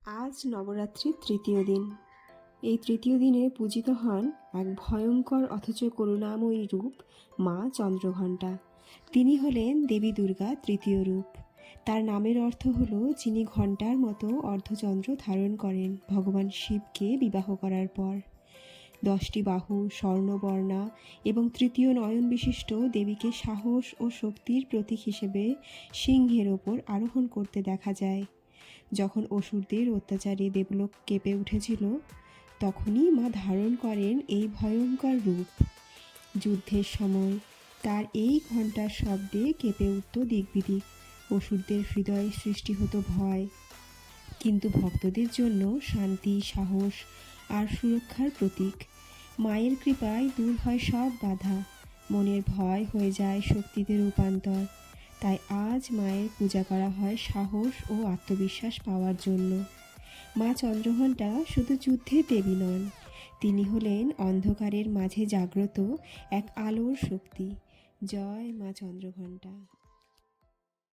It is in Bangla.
আজ নবরাত্রির তৃতীয় দিন। এই তৃতীয় দিনে পূজিত হন এক ভয়ঙ্কর অথচ করুণাময়ী রূপ মা চন্দ্রঘণ্টা। তিনি হলেন দেবী দুর্গা তৃতীয় রূপ। তার নামের অর্থ হল যিনি ঘণ্টার মতো অর্ধচন্দ্র ধারণ করেন ভগবান শিবকে বিবাহ করার পর। 10টি বাহু, স্বর্ণবর্ণা এবং তৃতীয় নয়ন বিশিষ্ট দেবীকে সাহস ও শক্তির প্রতীক হিসেবে সিংহের ওপর আরোহণ করতে দেখা যায়। যখন অসুরদের অত্যাচারে দেবলোক কেঁপে উঠেছিল, তখনই মা ধারণ করেন এই ভয়ঙ্কর রূপ। যুদ্ধের সময় তার এই ঘণ্টার শব্দে কেঁপে উঠত দিকবিদিক। অসুরদের হৃদয়ে সৃষ্টি হতো ভয়, কিন্তু ভক্তদের জন্য শান্তি, সাহস আর সুরক্ষার প্রতীক। মায়ের কৃপায় দূর হয় সব বাধা, মনের ভয় হয়ে যায় শক্তিতে রূপান্তর। তাই আজ মায়ের পূজা করা হয় সাহস ও আত্মবিশ্বাস পাওয়ার জন্য। মা চন্দ্রঘণ্টা শুধু যুদ্ধের দেবী নন, তিনি হলেন অন্ধকারের মাঝে জাগ্রত এক আলোর শক্তি। জয় মা চন্দ্রঘণ্টা।